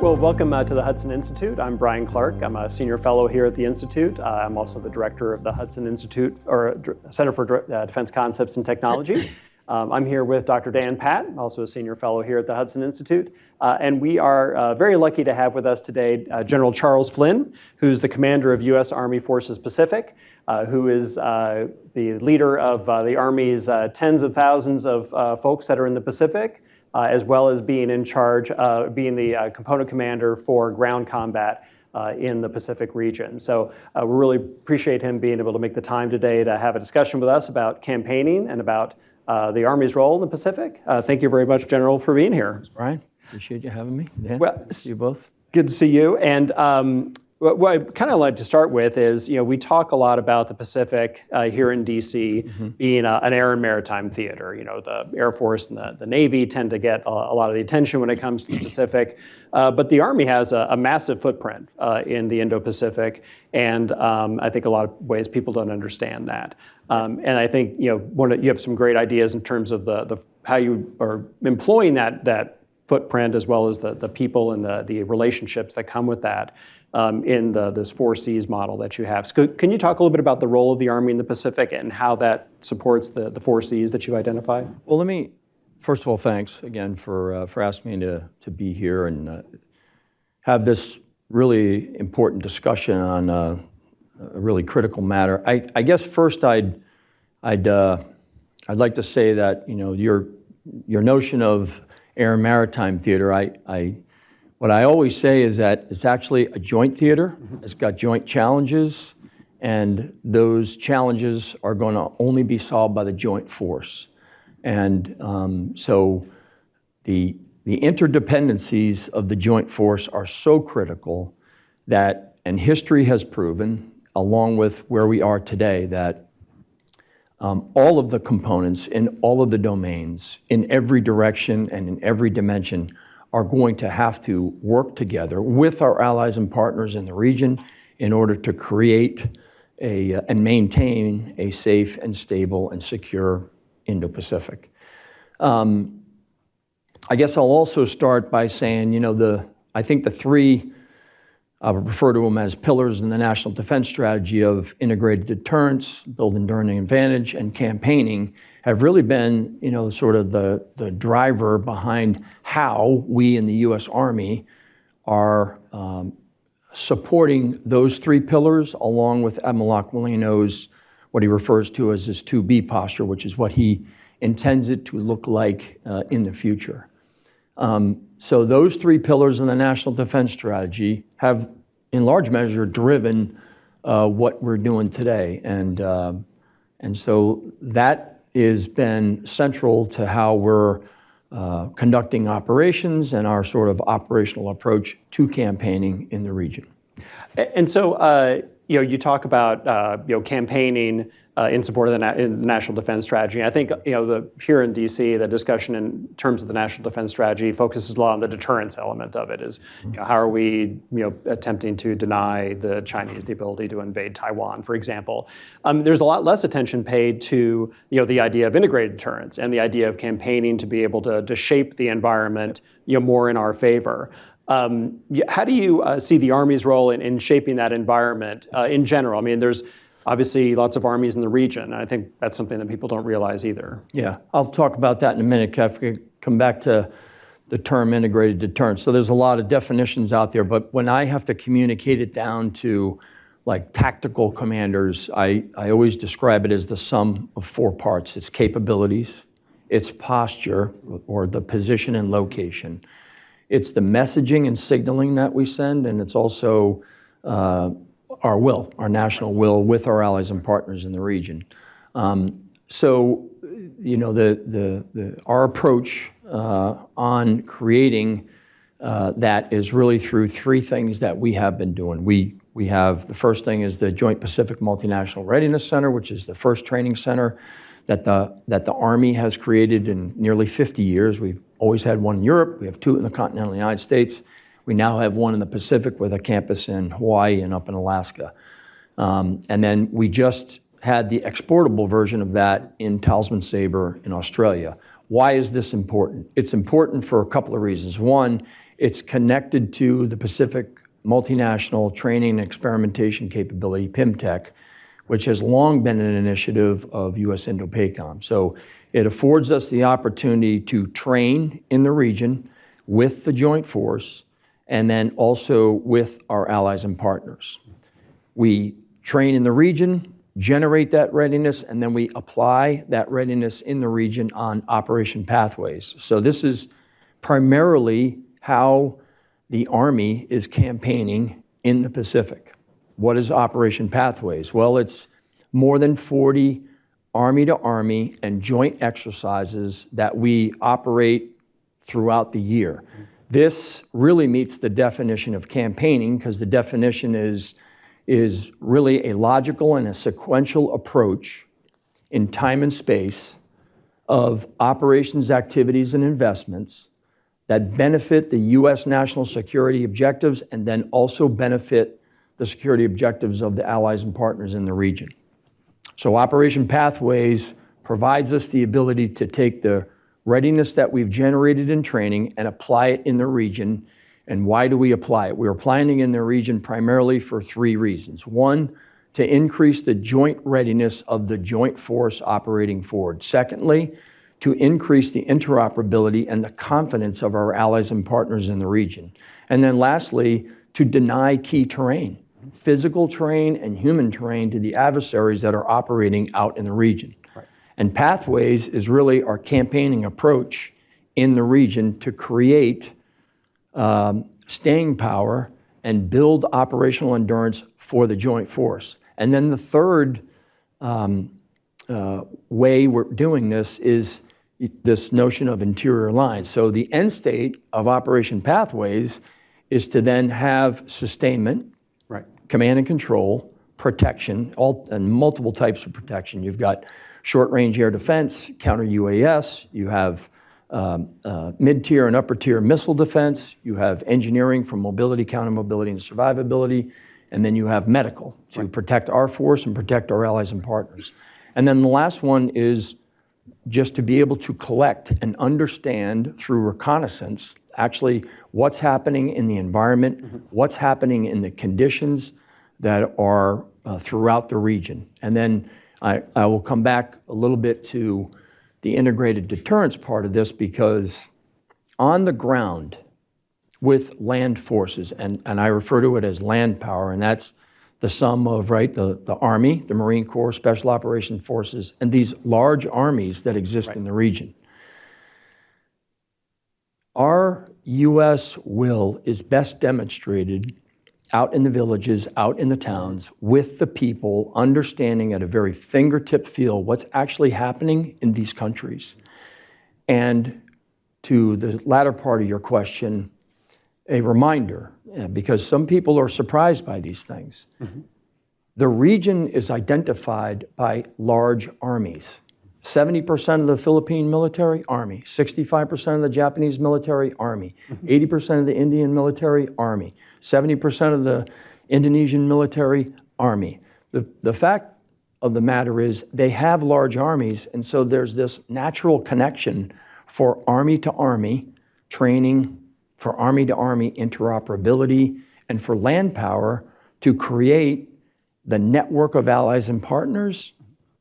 Well, welcome to the Hudson Institute. I'm Bryan Clark. I'm a senior fellow here at the Institute. I'm also the director of the Hudson Institute, or Center for Defense Concepts and Technology. I'm here with Dr. Dan Patt, also a senior fellow here at the Hudson Institute. And we are very lucky to have with us today General Charles Flynn, who's the commander of U.S. Army Forces Pacific, who is the leader of the Army's tens of thousands of folks that are in the Pacific, as well as being in charge, being the component commander for ground combat in the Pacific region. So we really appreciate him being able to make the time today to have a discussion with us about campaigning and about the Army's role in the Pacific. Thank you very much, General, for being here. Thanks, Bryan. Appreciate you having me. Dan, well, good to see you both. Good to see you. And what I'd kind of like to start with is, we talk a lot about the Pacific here in D.C. being an air and maritime theater. The Air Force and the Navy tend to get a lot of the attention when it comes to the Pacific. But the Army has a massive footprint in the Indo-Pacific. And I think a lot of ways people don't understand that. And I think, you have some great ideas in terms of the how you are employing that footprint, as well as the people and the relationships that come with that. In this 4Cs model that you have. So can you talk a little bit about the role of the Army in the Pacific and how that supports the 4Cs that you identified? Well, let me, first of all, thanks again for asking me to be here and have this really important discussion on a really critical matter. I guess first I'd like to say that your notion of air and maritime theater, what I always say is that it's actually a joint theater. It's got joint challenges, and those challenges are going to only be solved by the joint force. And so the interdependencies of the joint force are so critical that, and history has proven, along with where we are today, that all of the components in all of the domains, in every direction and in every dimension, are going to have to work together with our allies and partners in the region in order to create and maintain a safe and stable and secure Indo-Pacific. I guess I'll also start by saying, I think the three, I would refer to them as pillars in the national defense strategy of integrated deterrence, build enduring advantage, and campaigning have really been, sort of the driver behind how we in the U.S. Army are supporting those three pillars, along with Admiral Aquilino's, what he refers to as his 2B posture, which is what he intends it to look like in the future. So those three pillars in the national defense strategy have, in large measure, driven what we're doing today. And so that has been central to how we're conducting operations and our sort of operational approach to campaigning in the region. And so, you talk about campaigning in support of the national defense strategy. I think here in D.C., the discussion in terms of the national defense strategy focuses a lot on the deterrence element of it. Is how are we attempting to deny the Chinese the ability to invade Taiwan, for example. There's a lot less attention paid to the idea of integrated deterrence and the idea of campaigning to be able to shape the environment more in our favor. How do you see the Army's role in shaping that environment in general? I mean, there's obviously lots of armies in the region, and I think that's something that people don't realize either. Yeah, I'll talk about that in a minute. If we come back to the term integrated deterrence. So there's a lot of definitions out there, but when I have to communicate it down to like tactical commanders, I always describe it as the sum of four parts. It's capabilities, it's posture, or the position and location. It's the messaging and signaling that we send, and it's also our will, our national will with our allies and partners in the region. So, our approach on creating that is really through three things that we have been doing. We have, the first thing is the Joint Pacific Multinational Readiness Center, which is the first training center that the Army has created in nearly 50 years. We've always had one in Europe. We have two in the continental United States. We now have one in the Pacific with a campus in Hawaii and up in Alaska. And then we just had the exportable version of that in Talisman Sabre in Australia. Why is this important? It's important for a couple of reasons. One, It's connected to the Pacific Multinational Training and Experimentation Capability, PIMTEC, which has long been an initiative of U.S. Indo-PACOM. So it affords us the opportunity to train in the region with the joint force and then also with our allies and partners. We train in the region, generate that readiness, and then we apply that readiness in the region on operation pathways. So this is primarily how the Army is campaigning in the Pacific. What is Operation Pathways? Well, it's more than 40 Army-to-Army and joint exercises that we operate throughout the year. This really meets the definition of campaigning because the definition is really a logical and a sequential approach in time and space of operations, activities, and investments that benefit the U.S. national security objectives and then also benefit the security objectives of the allies and partners in the region. So Operation Pathways provides us the ability to take the readiness that we've generated in training and apply it in the region. And why do we apply it? We're applying it in the region primarily for three reasons. One, to increase the joint readiness of the joint force operating forward. Secondly, to increase the interoperability and the confidence of our allies and partners in the region. And then lastly, to deny key terrain, physical terrain and human terrain to the adversaries that are operating out in the region. Right. And Pathways is really our campaigning approach in the region to create staying power and build operational endurance for the joint force. And then the third way we're doing this is this notion of interior lines. So the end state of Operation Pathways is to then have sustainment, right, command and control, protection, and multiple types of protection. You've got short-range air defense, counter-UAS, you have mid-tier and upper-tier missile defense, you have engineering for mobility, counter-mobility, and survivability, and then you have medical to protect our force and protect our allies and partners. And then the last one is just to be able to collect and understand through reconnaissance actually what's happening in the environment, what's happening in the conditions that are throughout the region. And then I will come back a little bit to the integrated deterrence part of this, because on the ground with land forces, and I refer to it as land power, and that's the sum of, the Army, the Marine Corps, Special Operations Forces, and these large armies that exist in the region. Our U.S. will is best demonstrated out in the villages, out in the towns, with the people understanding at a very fingertip feel what's actually happening in these countries. And to the latter part of your question, a reminder, because some people are surprised by these things. Mm-hmm. The region is identified by large armies. 70% of the Philippine military, Army. 65% of the Japanese military, Army. 80% of the Indian military, Army. 70% of the Indonesian military, Army. The fact of the matter is they have large armies, and so there's this natural connection for Army to Army training, for Army to Army interoperability, and for land power to create the network of allies and partners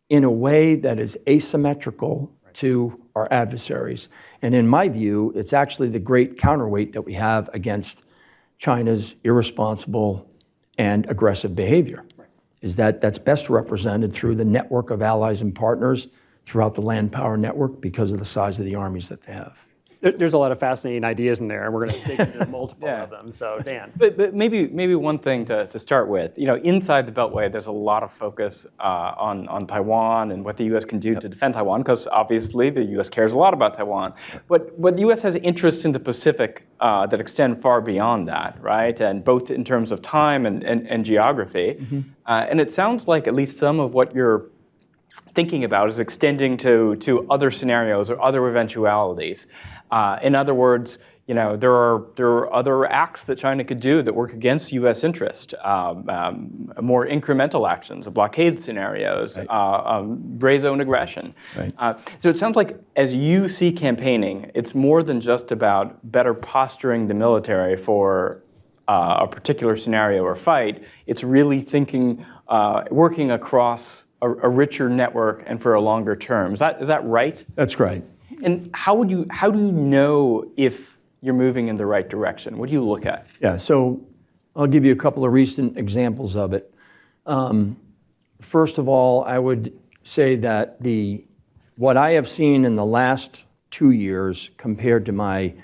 in a way that is asymmetrical to our adversaries. And in my view, it's actually the great counterweight that we have against China's irresponsible and aggressive behavior, is that that's best represented through the network of allies and partners throughout the land power network because of the size of the armies that they have. There's a lot of fascinating ideas in there, and we're going to dig into multiple of them. So, Dan. But maybe one thing to start with, inside the Beltway, there's a lot of focus on Taiwan and what the U.S. can do to defend Taiwan, because obviously the U.S. cares a lot about Taiwan. But the U.S. has interests in the Pacific that extend far beyond that, right? And both in terms of time and geography. Mm-hmm. And it sounds like at least some of what you're thinking about is extending to other scenarios or other eventualities. In other words, there are other acts that China could do that work against U.S. interest, more incremental actions, blockade scenarios, gray zone aggression. Right. So it sounds like as you see campaigning, it's more than just about better posturing the military for a particular scenario or fight. It's really thinking, working across a richer network and for a longer term. Is that right? That's right. And how do you know if you're moving in the right direction? What do you look at? Yeah, so I'll give you a couple of recent examples of it. First of all, I would say that what I have seen in the last 2 years compared to my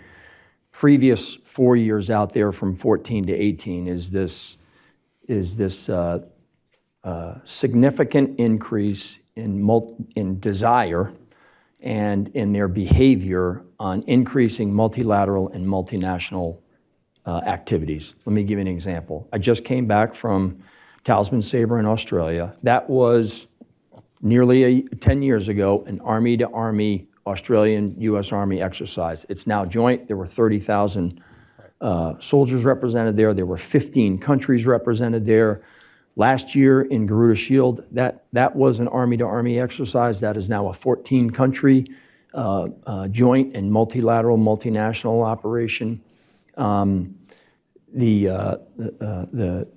previous 4 years out there from 14 to 18 is this significant increase in desire and in their behavior on increasing multilateral and multinational activities. Let me give you an example. I just came back from Talisman Sabre in Australia. That was nearly 10 years ago, an Army-to-Army Australian-U.S. Army exercise. It's now joint. There were 30,000 soldiers represented there. There were 15 countries represented there. Last year in Garuda Shield, that was an Army-to-Army exercise. That is now a 14-country joint and multilateral, multinational operation. The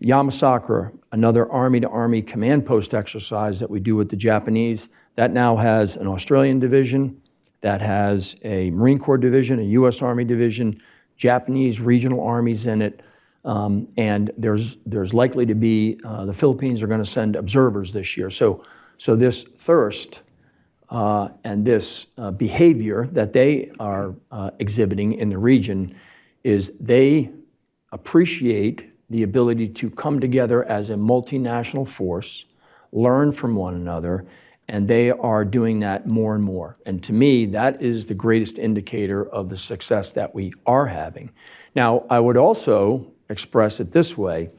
Yamasakura, another Army-to-Army command post exercise that we do with the Japanese, that now has an Australian division, that has a Marine Corps division, a U.S. Army division, Japanese regional armies in it. And there's likely to be, the Philippines are going to send observers this year. So this thirst and this behavior that they are exhibiting in the region is they appreciate the ability to come together as a multinational force, learn from one another, and they are doing that more and more. And to me, that is the greatest indicator of the success that we are having. Now, I would also express it this way.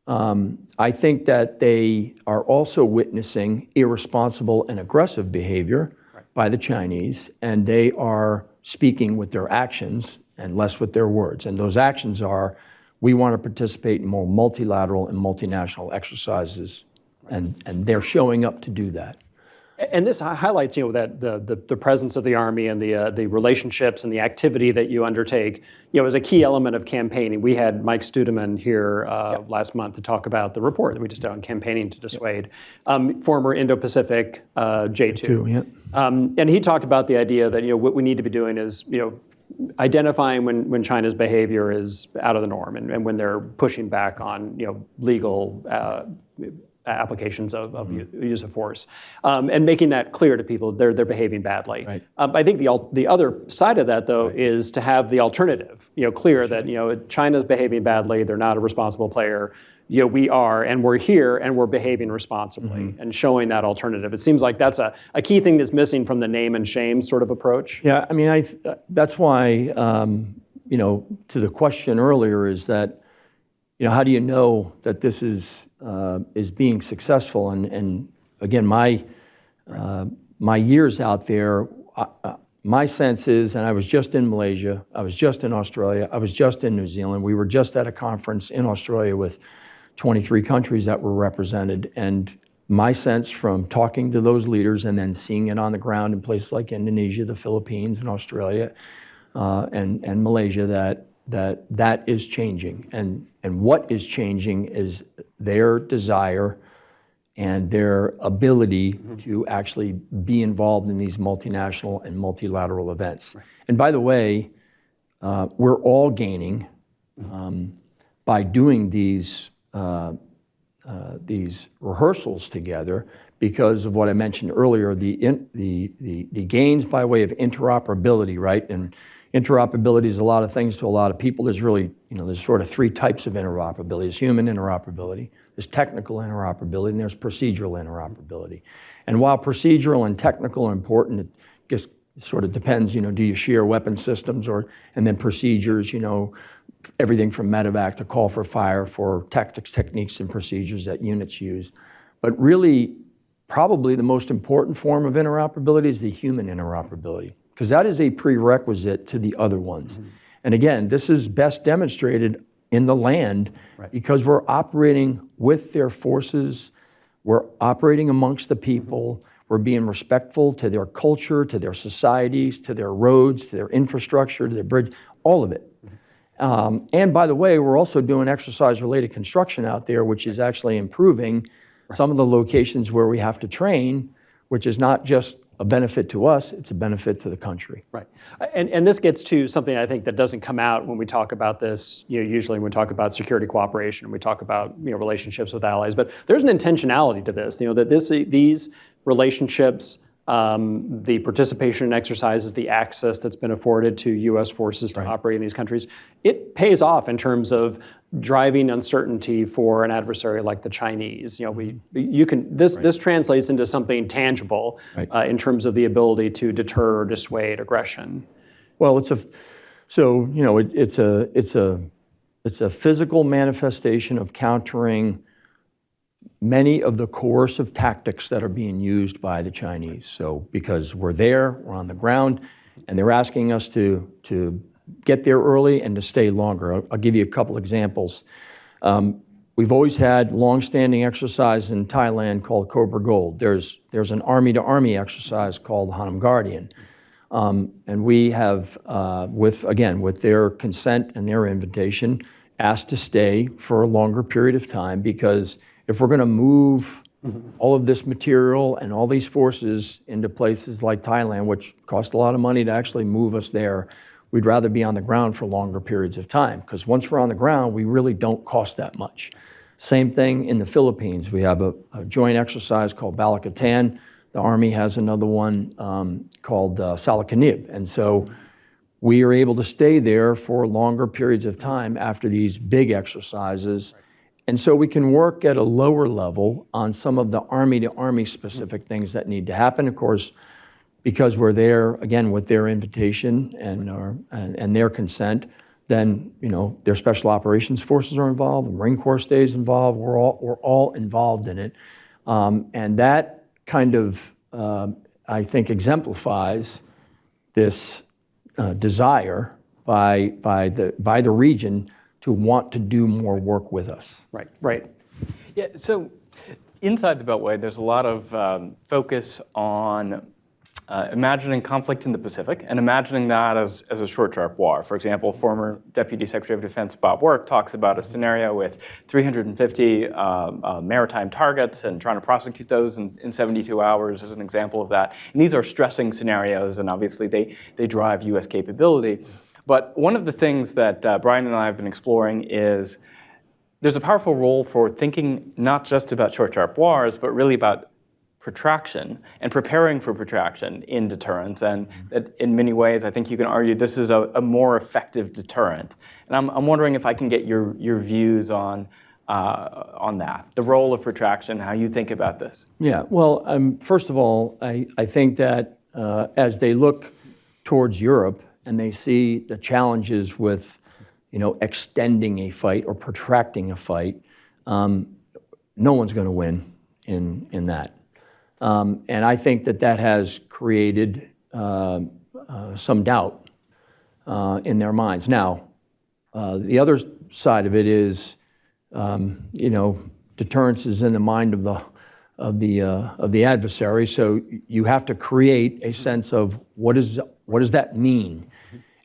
I think that they are also witnessing irresponsible and aggressive behavior by the Chinese, and they are speaking with their actions and less with their words. And those actions are, we want to participate in more multilateral and multinational exercises, and they're showing up to do that. And this highlights, that the presence of the Army and the relationships and the activity that you undertake, is a key element of campaigning. We had Mike Studeman here last month to talk about the report that we just did on campaigning to dissuade, former Indo-Pacific J2. And he talked about the idea that what we need to be doing is identifying when China's behavior is out of the norm and when they're pushing back on legal applications of use of force, and making that clear to people they're behaving badly. Right. I think the other side of that, though, is to have the alternative, clear that China's behaving badly, they're not a responsible player. We are, and we're here, and we're behaving responsibly, and showing that alternative. It seems like that's a key thing that's missing from the name and shame sort of approach. Yeah, I mean, that's why, to the question earlier is that, how do you know that this is being successful? And again, my years out there, my sense is, and I was just in Malaysia, I was just in Australia, I was just in New Zealand. We were just at a conference in Australia with 23 countries that were represented. And my sense from talking to those leaders and then seeing it on the ground in places like Indonesia, the Philippines, and Australia, and Malaysia, that is changing. And what is changing is their desire and their ability to actually be involved in these multinational and multilateral events. Right. And by the way, we're all gaining by doing these rehearsals together because of what I mentioned earlier, the gains by way of interoperability, right? And interoperability is a lot of things to a lot of people. There's really, there's sort of three types of interoperability. There's human interoperability, there's technical interoperability, and there's procedural interoperability. And while procedural and technical are important, it just sort of depends, do you share weapon systems and then procedures, everything from medevac to call for fire for tactics, techniques, and procedures that units use. But really, probably the most important form of interoperability is the human interoperability. because that is a prerequisite to the other ones. And again, this is best demonstrated in the land because we're operating with their forces, we're operating amongst the people, we're being respectful to their culture, to their societies, to their roads, to their infrastructure, to their bridge, all of it. And by the way, we're also doing exercise-related construction out there, which is actually improving some of the locations where we have to train, which is not just a benefit to us, it's a benefit to the country. Right. And this gets to something I think that doesn't come out when we talk about this, usually when we talk about security cooperation, we talk about relationships with allies, but there's an intentionality to this, that these relationships, the participation in exercises, the access that's been afforded to U.S. forces to operate in these countries, it pays off in terms of driving uncertainty for an adversary like the Chinese. This translates into something tangible in terms of the ability to deter or dissuade aggression. Well, it's a physical manifestation of countering many of the coercive tactics that are being used by the Chinese. So because we're there, we're on the ground, and they're asking us to get there early and to stay longer. I'll give you a couple examples. We've always had long-standing exercise in Thailand called Cobra Gold. There's an army-to-army exercise called Hanam Guardian. And we have, with their consent and their invitation, asked to stay for a longer period of time because if we're going to move all of this material and all these forces into places like Thailand, which cost a lot of money to actually move us there, we'd rather be on the ground for longer periods of time because once we're on the ground, we really don't cost that much. Same thing in the Philippines. We have a joint exercise called Balakatan. The Army has another one called Salakanib. And so we are able to stay there for longer periods of time after these big exercises. And so we can work at a lower level on some of the Army-to-Army specific things that need to happen. Of course, because we're there, again, with their invitation and their consent, then their special operations forces are involved, the Marine Corps stays involved, we're all involved in it. And that kind of, I think, exemplifies this desire by the region to want to do more work with us. Right. Yeah, so inside the Beltway, there's a lot of focus on imagining conflict in the Pacific and imagining that as a short, sharp war. For example, former Deputy Secretary of Defense Bob Work talks about a scenario with 350 maritime targets and trying to prosecute those in 72 hours as an example of that. And these are stressing scenarios, and obviously they drive U.S. capability. But one of the things that Bryan and I have been exploring is there's a powerful role for thinking not just about short, sharp wars, but really about protraction and preparing for protraction in deterrence. And that in many ways, I think you can argue this is a more effective deterrent. And I'm wondering if I can get your views on that, the role of protraction, how you think about this. Yeah, well, first of all, I think that as they look towards Europe and they see the challenges with extending a fight or protracting a fight, no one's going to win in that. And I think that has created some doubt in their minds. Now, the other side of it is, deterrence is in the mind of the adversary. So you have to create a sense of what does that mean,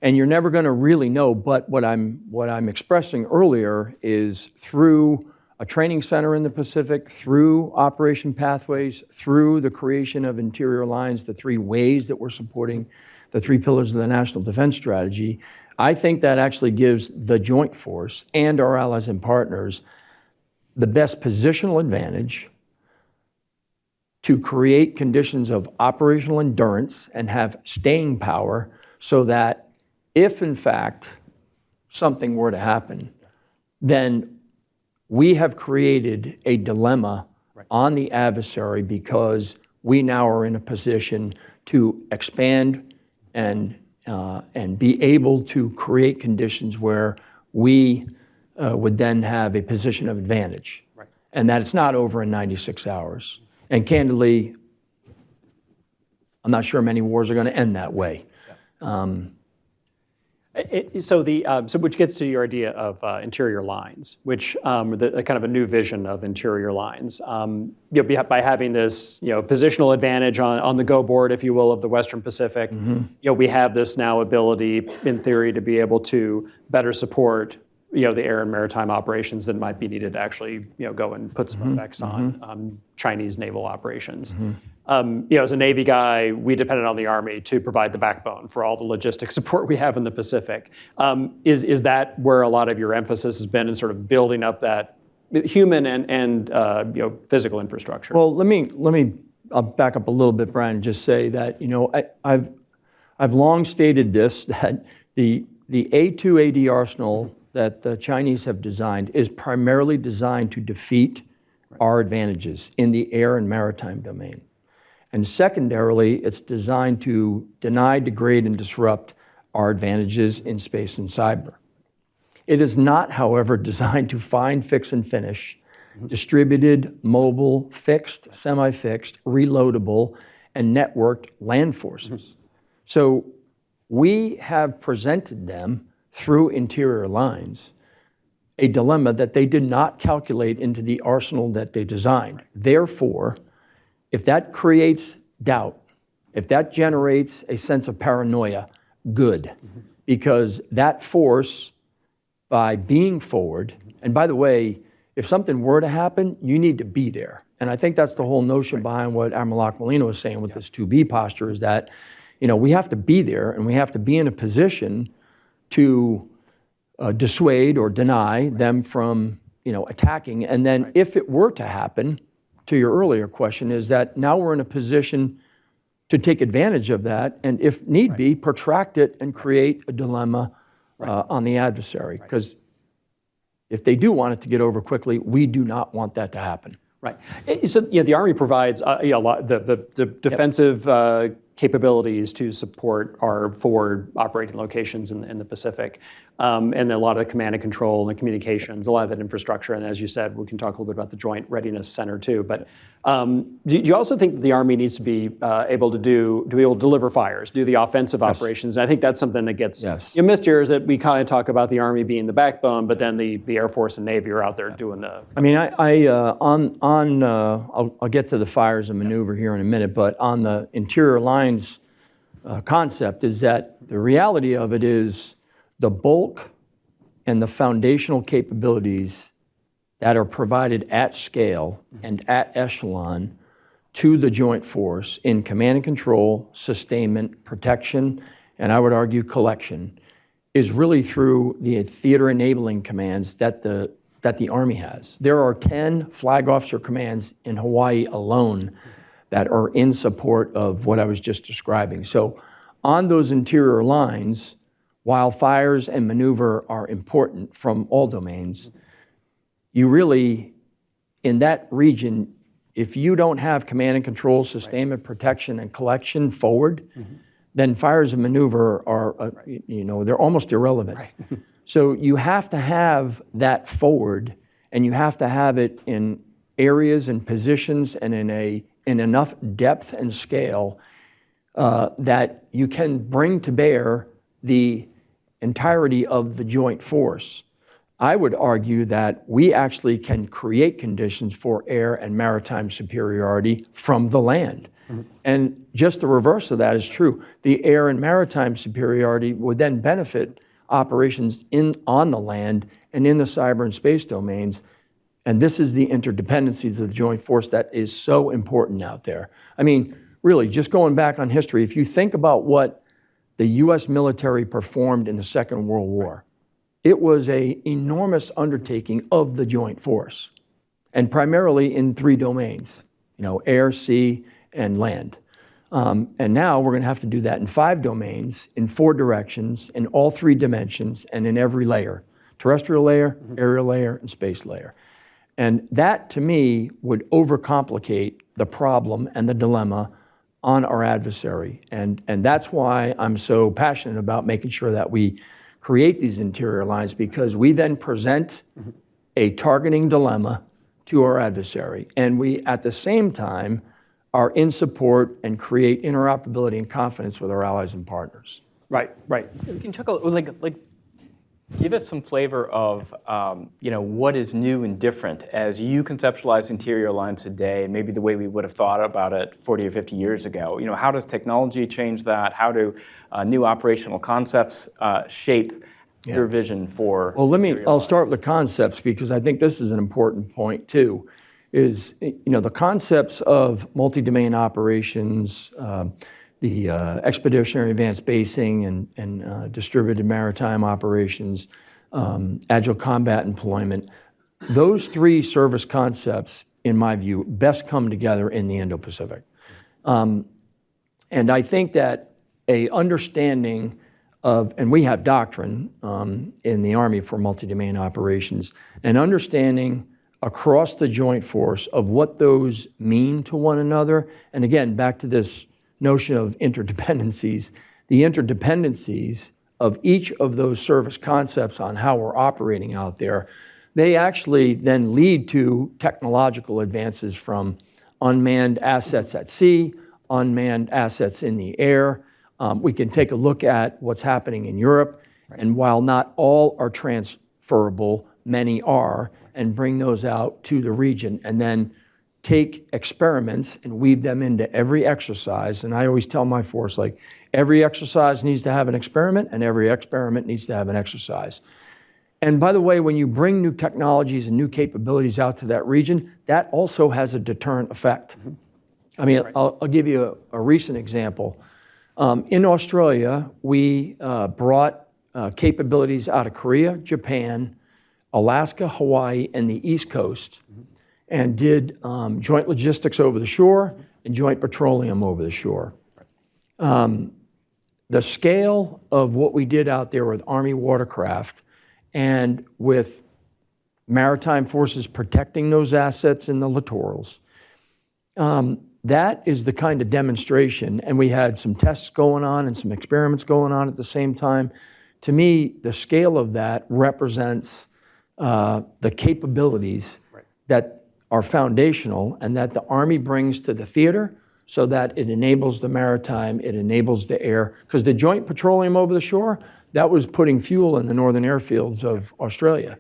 and you're never going to really know. But what I'm expressing earlier is through a training center in the Pacific, through Operation Pathways, through the creation of interior lines, the three ways that we're supporting the three pillars of the National Defense Strategy, I think that actually gives the Joint Force and our allies and partners the best positional advantage to create conditions of operational endurance and have staying power so that if, in fact, something were to happen, then we have created a dilemma on the adversary because we now are in a position to expand and be able to create conditions where we would then have a position of advantage. And that it's not over in 96 hours. And candidly, I'm not sure many wars are going to end that way. So which gets to your idea of interior lines, which the kind of a new vision of interior lines. By having this positional advantage on the go board, if you will, of the Western Pacific, we have this now ability, in theory, to be able to better support the air and maritime operations that might be needed to actually go and put some effects on Chinese naval operations. As a Navy guy, we depended on the Army to provide the backbone for all the logistic support we have in the Pacific. Is that where a lot of your emphasis has been in sort of building up that human and physical infrastructure? Well, let me I'll back up a little bit, Bryan, and just say that I've long stated this, that the A2AD arsenal that the Chinese have designed is primarily designed to defeat our advantages in the air and maritime domain. And secondarily, it's designed to deny, degrade, and disrupt our advantages in space and cyber. It is not, however, designed to find, fix, and finish distributed, mobile, fixed, semi-fixed, reloadable, and networked land forces. So we have presented them through interior lines a dilemma that they did not calculate into the arsenal that they designed. Therefore, if that creates doubt, if that generates a sense of paranoia, good. Because that force, by being forward, and by the way, if something were to happen, you need to be there. And I think that's the whole notion behind what Admiral Aquilino was saying with this 2B posture, is that we have to be there, and we have to be in a position to dissuade or deny them from attacking. And then if it were to happen, to your earlier question, is that now we're in a position to take advantage of that, and if need be, protract it and create a dilemma on the adversary. Because if they do want it to get over quickly, we do not want that to happen. Right. So the Army provides a lot the defensive capabilities to support our forward operating locations in the Pacific, and a lot of the command and control and the communications, a lot of that infrastructure. And as you said, we can talk a little bit about the Joint Readiness Center too. But do you also think that the Army needs to be able to deliver fires, do the offensive operations? And I think that's something that gets missed here, is that we kind of talk about the Army being the backbone, but then the Air Force and Navy are out there doing the. I mean, I'll get to the fires and maneuver here in a minute, but on the interior lines concept, is that the reality of it is the bulk and the foundational capabilities that are provided at scale and at echelon to the joint force in command and control, sustainment, protection, and I would argue collection, is really through the theater enabling commands that the Army has. There are 10 flag officer commands in Hawaii alone that are in support of what I was just describing. So on those interior lines, while fires and maneuver are important from all domains, you really, in that region, if you don't have command and control, sustainment, protection, and collection forward, then fires and maneuver are, they're almost irrelevant. So you have to have that forward, and you have to have it in areas and positions and in enough depth and scale that you can bring to bear the entirety of the joint force. I would argue that we actually can create conditions for air and maritime superiority from the land. And just the reverse of that is true. The air and maritime superiority would then benefit operations on the land and in the cyber and space domains. And this is the interdependencies of the joint force that is so important out there. I mean, really, just going back on history, if you think about what the US military performed in the Second World War, it was an enormous undertaking of the joint force, and primarily in 3 domains, air, sea, and land. And now we're going to have to do that in 5 domains, in 4 directions, in all 3 dimensions, and in every layer: terrestrial layer, aerial layer, and space layer. And that, to me, would overcomplicate the problem and the dilemma on our adversary. And that's why I'm so passionate about making sure that we create these interior lines, because we then present a targeting dilemma to our adversary. And we, at the same time, are in support and create interoperability and confidence with our allies and partners. Right, right. Can you talk a like give us some flavor of what is new and different as you conceptualize interior lines today, maybe the way we would have thought about it 40 or 50 years ago. How does technology change that? How do new operational concepts shape your vision for? Well, I'll start with the concepts because I think this is an important point too. Is the concepts of multi-domain operations, the expeditionary advanced basing and distributed maritime operations, agile combat employment. Those three service concepts, in my view, best come together in the Indo-Pacific. And I think that a understanding of, and we have doctrine in the Army for multi-domain operations, an understanding across the joint force of what those mean to one another. And again, back to this notion of interdependencies, the interdependencies of each of those service concepts on how we're operating out there, they actually then lead to technological advances from unmanned assets at sea, unmanned assets in the air. We can take a look at what's happening in Europe, and while not all are transferable, many are, and bring those out to the region, and then take experiments and weave them into every exercise. And I always tell my force, like, every exercise needs to have an experiment, and every experiment needs to have an exercise. And by the way, when you bring new technologies and new capabilities out to that region, that also has a deterrent effect. I mean, I'll give you a recent example. In Australia, we brought capabilities out of Korea, Japan, Alaska, Hawaii, and the East Coast, and did joint logistics over the shore and joint petroleum over the shore. The scale of what we did out there with Army watercraft and with maritime forces protecting those assets in the littorals, that is the kind of demonstration, and we had some tests going on and some experiments going on at the same time. To me, the scale of that represents the capabilities that are foundational and that the Army brings to the theater so that it enables the maritime, it enables the air. Because the joint petroleum over the shore, that was putting fuel in the northern airfields of Australia.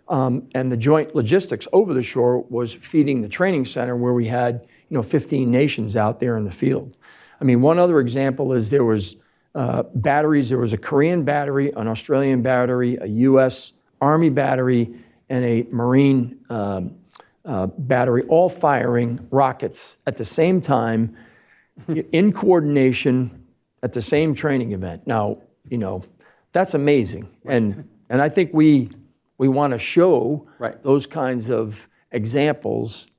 And the joint logistics over the shore was feeding the training center where we had 15 nations out there in the field. I mean, one other example is there was batteries. There was a Korean battery, an Australian battery, a U.S. Army battery, and a Marine battery, all firing rockets at the same time in coordination at the same training event. Now, that's amazing. And I think we want to show those kinds of examples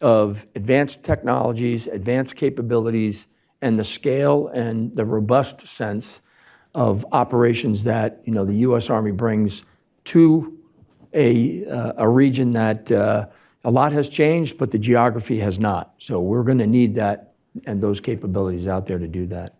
of advanced technologies, advanced capabilities, and the scale and the robust sense of operations that the U.S. Army brings to a region that a lot has changed, but the geography has not. So we're going to need that and those capabilities out there to do that.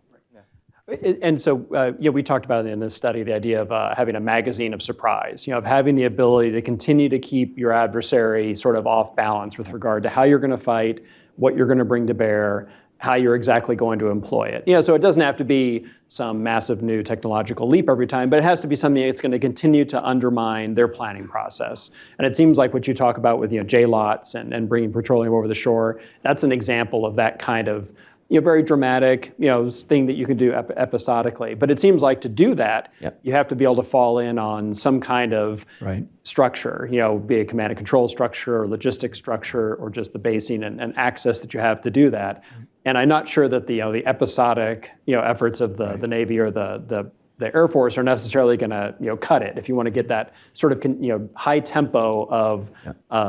And so, we talked about in this study the idea of having a magazine of surprise, of having the ability to continue to keep your adversary sort of off balance with regard to how you're going to fight, what you're going to bring to bear, how you're exactly going to employ it. So it doesn't have to be some massive new technological leap every time, but it has to be something that's going to continue to undermine their planning process. And it seems like what you talk about with J-lots and bringing petroleum over the shore, that's an example of that kind of very dramatic, thing that you can do episodically. But it seems like to do that, you have to be able to fall in on some kind of structure, be a command and control structure or logistics structure or just the basing and access that you have to do that. And I'm not sure that the episodic efforts of the Navy or the Air Force are necessarily going to cut it if you want to get that sort of high tempo of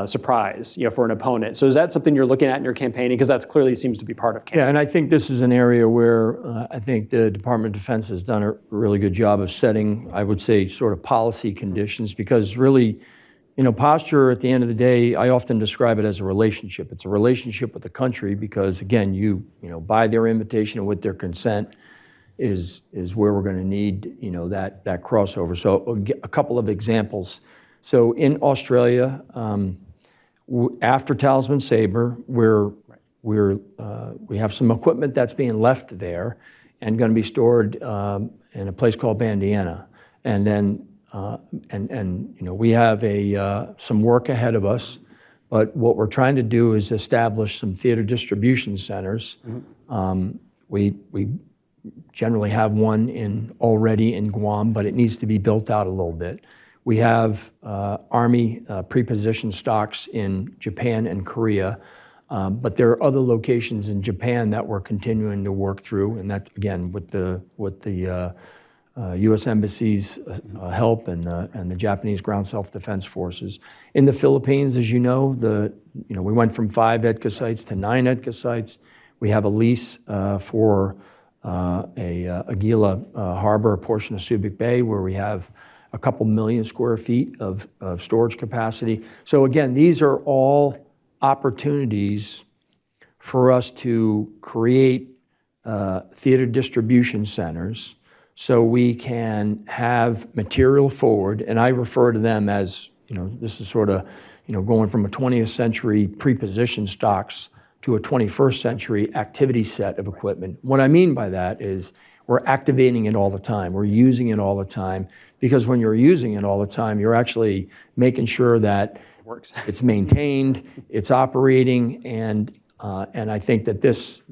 surprise for an opponent. So is that something you're looking at in your campaigning? Because that clearly seems to be part of campaigning. Yeah, and I think this is an area where I think the Department of Defense has done a really good job of setting, I would say, sort of policy conditions, because really, posture at the end of the day, I often describe it as a relationship. It's a relationship with the country because, again, by their invitation and with their consent, is where we're going to need that crossover. So a couple of examples. So in Australia, after Talisman Sabre, we have some equipment that's being left there, and going to be stored in a place called Bandiana. And then, we have some work ahead of us, but what we're trying to do is establish some theater distribution centers. We generally have one already in Guam, but it needs to be built out a little bit. We have Army pre-positioned stocks in Japan and Korea, but there are other locations in Japan that we're continuing to work through, and that, again, with the U.S. Embassy's help and the Japanese Ground Self-Defense Forces. In the Philippines, as you know, we went from 5 EDCA sites to 9 EDCA sites. We have a lease for Aguila Harbor, a portion of Subic Bay, where we have a couple million square feet of storage capacity. So again, these are all opportunities for us to create theater distribution centers so we can have material forward, and I refer to them as, this is sort of, going from a 20th century pre-positioned stocks to a 21st century activity set of equipment. What I mean by that is we're activating it all the time. We're using it all the time, because when you're using it all the time, you're actually making sure that works. It's maintained, it's operating, and I think that this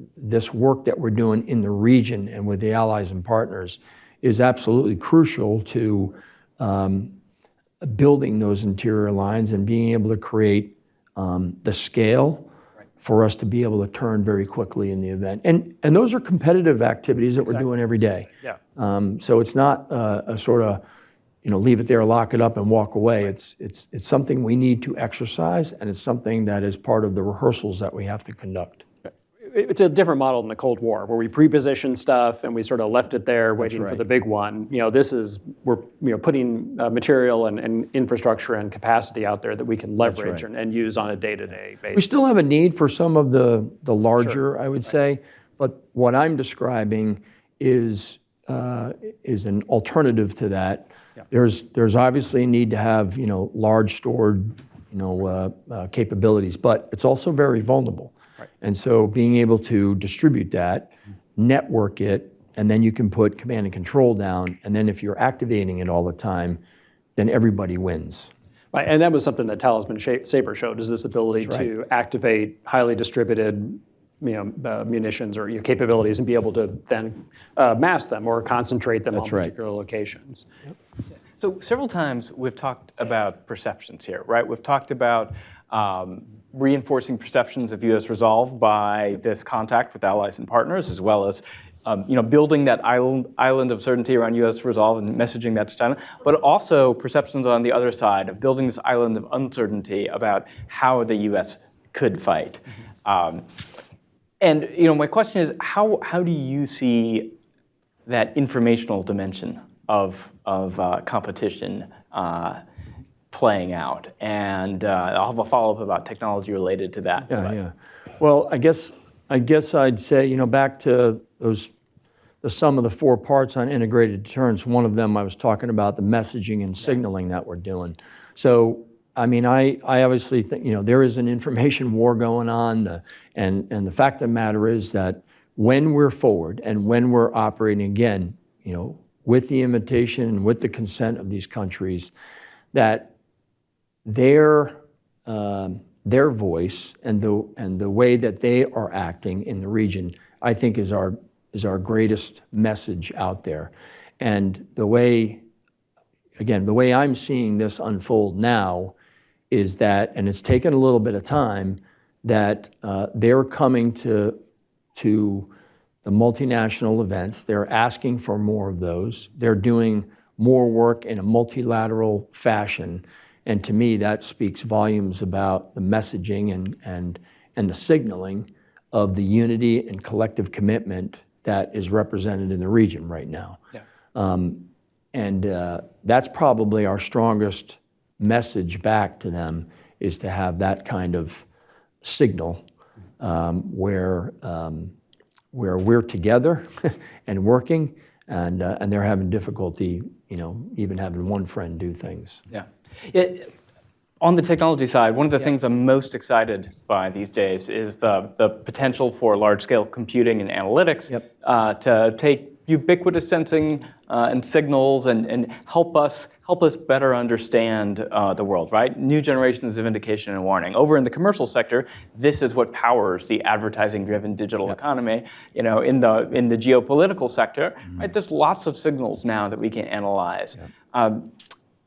work that we're doing in the region and with the allies and partners is absolutely crucial to building those interior lines and being able to create the scale for us to be able to turn very quickly in the event. And those are competitive activities that we're doing every day. Yeah. So it's not a sort of, leave it there, lock it up, and walk away. It's something we need to exercise, and it's something that is part of the rehearsals that we have to conduct. It's a different model than the Cold War, where we pre-positioned stuff and we sort of left it there waiting for the big one. This is, we're putting material and infrastructure and capacity out there that we can leverage and use on a day-to-day basis. We still have a need for some of the larger, I would say, but what I'm describing is an alternative to that. Yeah. There's obviously a need to have large stored capabilities, but it's also very vulnerable. Right. And so being able to distribute that, network it, and then you can put command and control down, and then if you're activating it all the time, then everybody wins. Right, and that was something that Talisman Sabre showed, is this ability to activate highly distributed munitions or capabilities and be able to then mass them or concentrate them on particular locations. Yep. So several times we've talked about perceptions here, right? We've talked about reinforcing perceptions of U.S. resolve by this contact with allies and partners, as well as building that island of certainty around U.S. resolve and messaging that to China, but also perceptions on the other side of building this island of uncertainty about how the U.S. could fight. And my question is, how do you see that informational dimension of competition playing out? And I'll have a follow-up about technology related to that. Yeah. Well, I guess I'd say, back to the sum of the 4 parts on integrated deterrence. One of them I was talking about the messaging and signaling that we're doing. So, I obviously think, there is an information war going on, and the fact of the matter is that when we're forward and when we're operating, again, with the invitation and with the consent of these countries, that their voice and the way that they are acting in the region, I think is our greatest message out there. And the way I'm seeing this unfold now is that, and it's taken a little bit of time, that they're coming to the multinational events. They're asking for more of those. They're doing more work in a multilateral fashion. And to me, that speaks volumes about the messaging and the signaling of the unity and collective commitment that is represented in the region right now. Yeah. That's probably our strongest message back to them, is to have that kind of signal where we're together and working, and they're having difficulty, even having one friend do things. Yeah. On the technology side, one of the things I'm most excited by these days is the potential for large-scale computing and analytics to take ubiquitous sensing and signals and help us better understand the world, right? New generations of indication and warning. Over in the commercial sector, this is what powers the advertising-driven digital economy. You know, in the geopolitical sector, right? There's lots of signals now that we can analyze.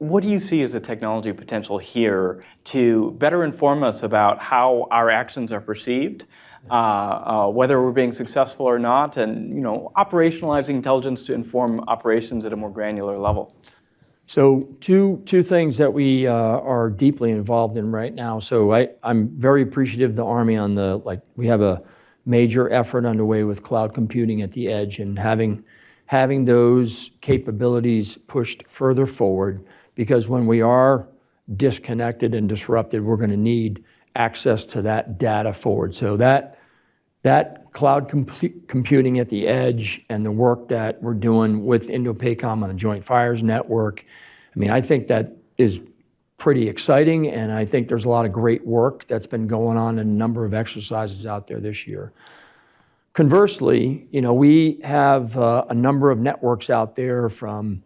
What do you see as the technology potential here to better inform us about how our actions are perceived, whether we're being successful or not, and operationalizing intelligence to inform operations at a more granular level? So two things that we are deeply involved in right now. So I'm very appreciative of the Army on we have a major effort underway with cloud computing at the edge, and having those capabilities pushed further forward, because when we are disconnected and disrupted, we're going to need access to that data forward. So that cloud computing at the edge and the work that we're doing with Indo-Pacific on the Joint Fires Network, I mean, I think that is pretty exciting, and I think there's a lot of great work that's been going on in a number of exercises out there this year. Conversely, we have a number of networks out there from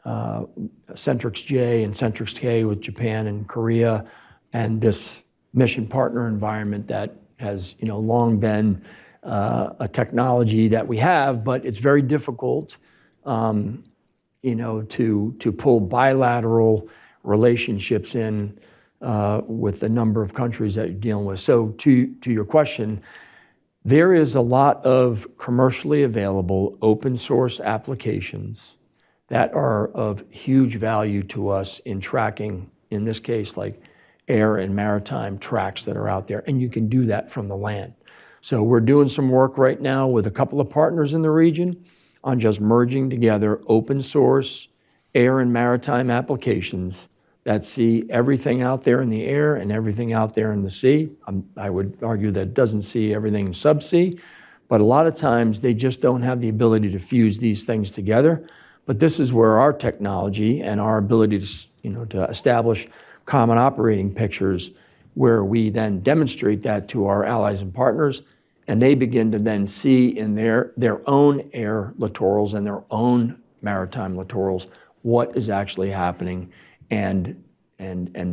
Centrix J and Centrix K with Japan and Korea, and this mission partner environment that has long been a technology that we have, but it's very difficult to pull bilateral relationships in with the number of countries that you're dealing with. So to your question, there is a lot of commercially available open source applications that are of huge value to us in tracking, in this case, like air and maritime tracks that are out there, and you can do that from the land. So we're doing some work right now with a couple of partners in the region on just merging together open source air and maritime applications that see everything out there in the air and everything out there in the sea. I would argue that it doesn't see everything in subsea, but a lot of times they just don't have the ability to fuse these things together. But this is where our technology and our ability to establish common operating pictures, where we then demonstrate that to our allies and partners, and they begin to then see in their own air littorals and their own maritime littorals what is actually happening, and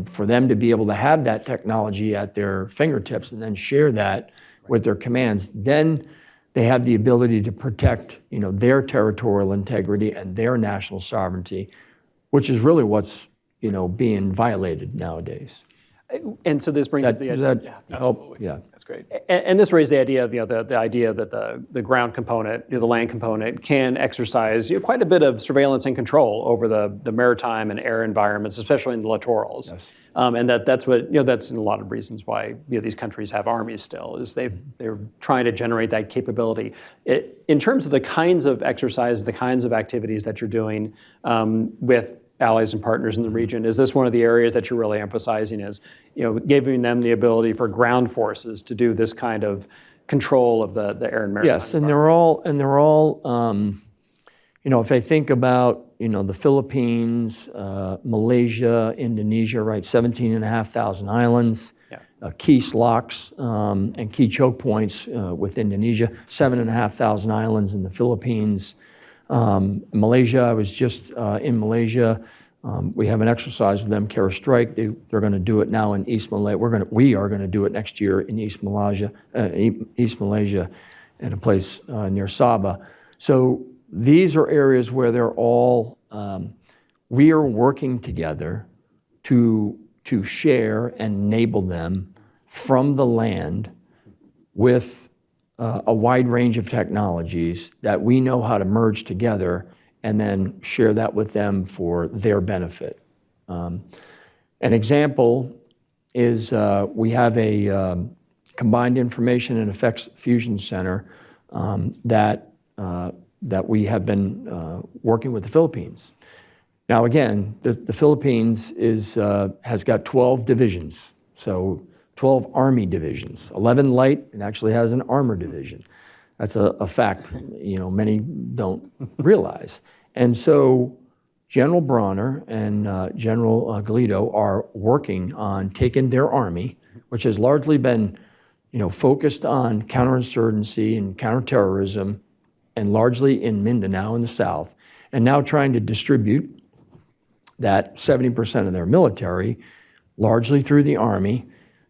for them to be able to have that technology at their fingertips and then share that with their commands, then they have the ability to protect their territorial integrity and their national sovereignty, which is really what's being violated nowadays. And so this brings up the Does idea. that help? Yeah. That's great. And this raised the idea of the idea that the ground component, the land component, can exercise quite a bit of surveillance and control over the maritime and air environments, especially in the littorals. Yes. And that's what that's a lot of reasons why these countries have armies still, is they're trying to generate that capability. In terms of the kinds of exercise, the kinds of activities that you're doing with allies and partners in the region, is this one of the areas that you're really emphasizing, is giving them the ability for ground forces to do this kind of control of the air and maritime? Yes, and they're all if I think about the Philippines, Malaysia, Indonesia, right, 17,500 islands, key slocks and key choke points with Indonesia, 7,500 islands in the Philippines. Malaysia, I was just in Malaysia. We have an exercise with them, Kara Strike. They're going to do it now in East Malaysia. We are going to do it next year in East Malaysia, in a place near Sabah. So these are areas where they're all, we are working together to share and enable them from the land with a wide range of technologies that we know how to merge together and then share that with them for their benefit. An example is we have a combined information and effects fusion center that we have been working with the Philippines. Now again, the Philippines has got 12 divisions, so 12 Army divisions, 11 light, and actually has an armor division. That's a fact many don't realize. And so General Bronner and General Galito are working on taking their army, which has largely been, focused on counterinsurgency and counterterrorism, and largely in Mindanao in the south, and now trying to distribute that 70% of their military, largely through the army,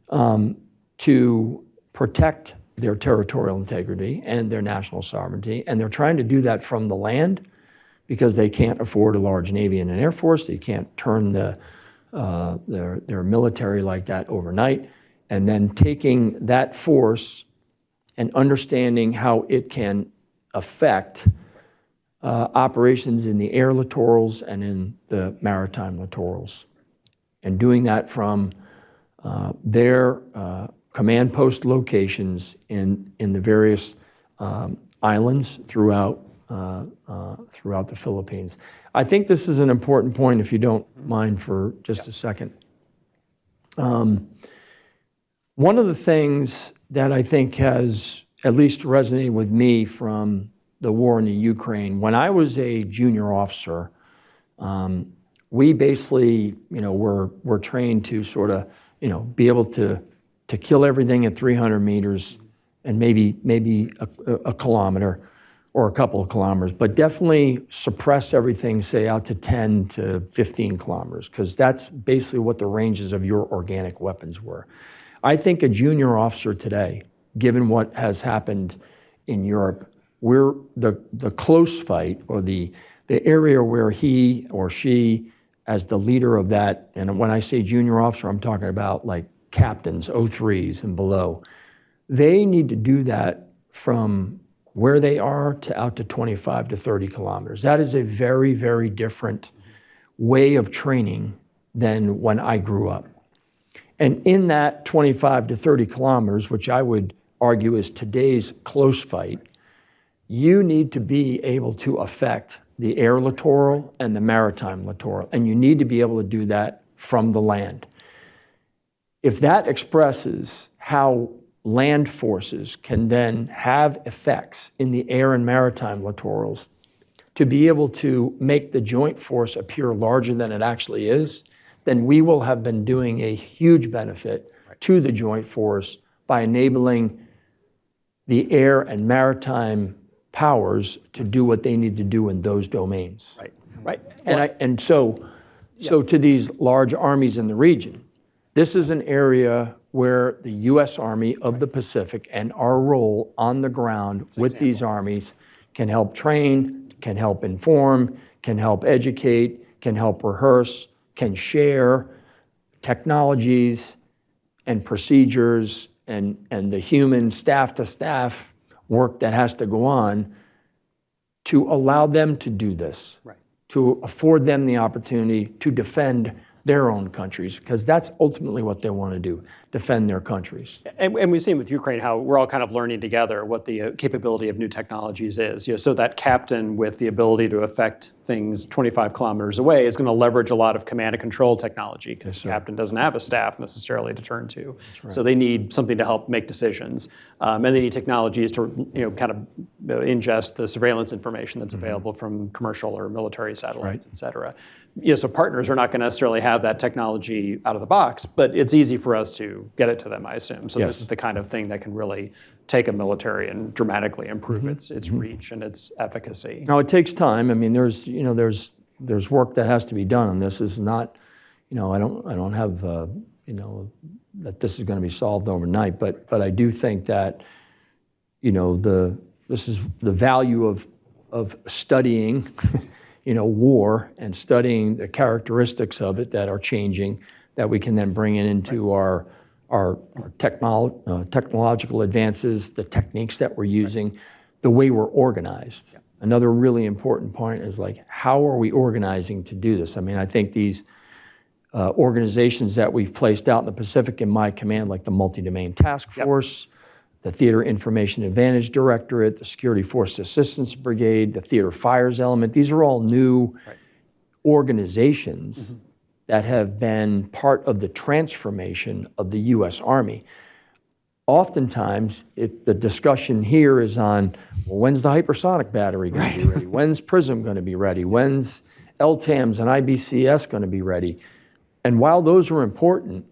to protect their territorial integrity and their national sovereignty. And they're trying to do that from the land because they can't afford a large Navy and an Air Force. They can't turn their military like that overnight. And then taking that force and understanding how it can affect operations in the air littorals and in the maritime littorals. And doing that from their command post locations in the various islands throughout the Philippines. I think this is an important point, if you don't mind for just a second. One of the things that I think has at least resonated with me from the war in the Ukraine, when I was a junior officer, we basically, were trained to sort of, be able to kill everything at 300 meters and maybe a kilometer or a couple of kilometers, but definitely suppress everything, say, out to 10 to 15 kilometers, because that's basically what the ranges of your organic weapons were. I think a junior officer today, given what has happened in Europe, we're the close fight, or the area where he or she, as the leader of that, and when I say junior officer, I'm talking about like captains, 03s and below, they need to do that from where they are to out to 25 to 30 kilometers. That is a very, very different way of training than when I grew up. And in that 25 to 30 kilometers, which I would argue is today's close fight, you need to be able to affect the air littoral and the maritime littoral, and you need to be able to do that from the land. If that expresses how land forces can then have effects in the air and maritime littorals, to be able to make the joint force appear larger than it actually is, then we will have been doing a huge benefit to the joint force by enabling the air and maritime powers to do what they need to do in those domains. Right. And so to these large armies in the region, this is an area where the U.S. Army of the Pacific and our role on the ground with these armies can help train, can help inform, can help educate, can help rehearse, can share technologies and procedures and the human staff-to-staff work that has to go on to allow them to do this, to afford them the opportunity to defend their own countries, because that's ultimately what they want to do, defend their countries. And we've seen with Ukraine how we're all kind of learning together what the capability of new technologies is. So that captain with the ability to affect things 25 kilometers away is going to leverage a lot of command and control technology, because the captain doesn't have a staff necessarily to turn to. So they need something to help make decisions, and they need technologies to kind of ingest the surveillance information that's available from commercial or military satellites, et cetera. So partners are not going to necessarily have that technology out of the box, but it's easy for us to get it to them, I assume. So this is the kind of thing that can really take a military and dramatically improve its reach and its efficacy. Now, it takes time. I mean, there's work that has to be done on this. This is not, I don't have, that this is going to be solved overnight, but I do think that, this is the value of studying war and studying the characteristics of it that are changing, that we can then bring it into our technological advances, the techniques that we're using, the way we're organized. Another really important point is like, how are we organizing to do this? I mean, I think these organizations that we've placed out in the Pacific in my command, like the Multi-Domain Task Force, the Theater Information Advantage Directorate, the Security Force Assistance Brigade, the Theater Fires Element. These are all new organizations that have been part of the transformation of the U.S. Army. Oftentimes, the discussion here is on, well, when's the hypersonic battery going to be ready? When's PRISM going to be ready? When's LTAMs and IBCS going to be ready? And while those are important,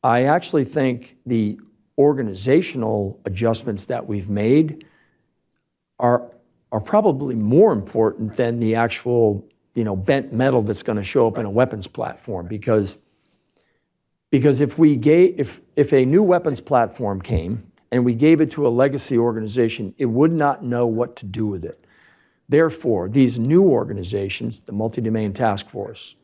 I actually think the organizational adjustments that we've made are probably more important than the actual, bent metal that's going to show up in a weapons platform. Because if a new weapons platform came and we gave it to a legacy organization, it would not know what to do with it. Therefore, these new organizations, the multi-domain task force,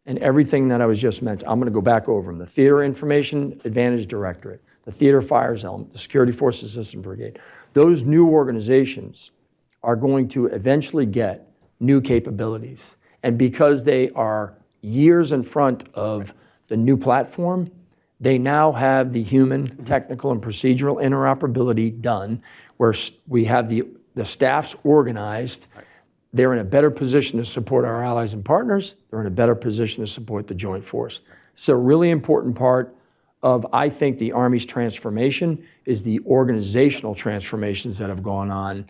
and everything that I was just mentioning, I'm going to go back over them. The Theater Information Advantage Directorate, the Theater Fires Element, the Security Forces System Brigade. Those new organizations are going to eventually get new capabilities. And because they are years in front of the new platform, they now have the human, technical, and procedural interoperability done, where we have the staffs organized. They're in a better position to support our allies and partners. They're in a better position to support the joint force. So a really important part of, I think, the Army's transformation is the organizational transformations that have gone on,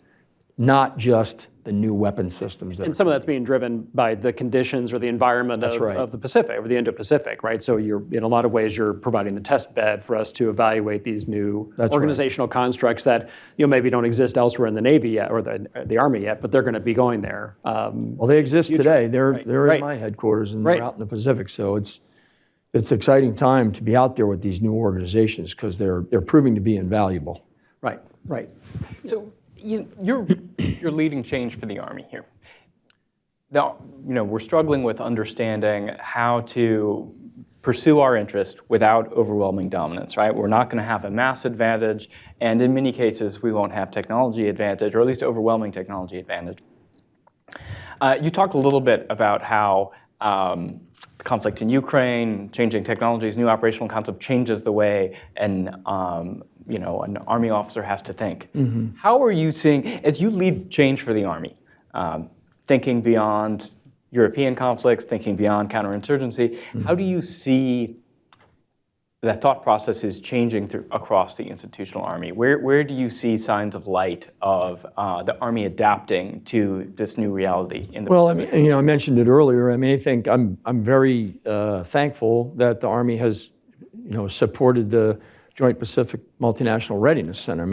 not just the new weapon systems. And some of that's being driven by the conditions or the environment of the Pacific, or the Indo-Pacific, right? So in a lot of ways, you're providing the test bed for us to evaluate these new organizational constructs that maybe don't exist elsewhere in the Navy yet, or the Army yet, but they're going to be going there. Well, they exist today. They're in my headquarters, and they're out in the Pacific. So it's an exciting time to be out there with these new organizations, because they're proving to be invaluable. Right. So you're leading change for the Army here. Now, we're struggling with understanding how to pursue our interest without overwhelming dominance, right? We're not going to have a mass advantage, and in many cases, we won't have technology advantage, or at least overwhelming technology advantage. You talked a little bit about how the conflict in Ukraine, changing technologies, new operational concept changes the way an Army officer has to think. Mm-hmm. How are you seeing, as you lead change for the Army, thinking beyond European conflicts, thinking beyond counterinsurgency, how do you see that thought process is changing across the institutional Army? Where do you see signs of light of the Army adapting to this new reality in the Pacific? I mentioned it earlier. I think I'm very thankful that the Army has, supported the Joint Pacific Multinational Readiness Center.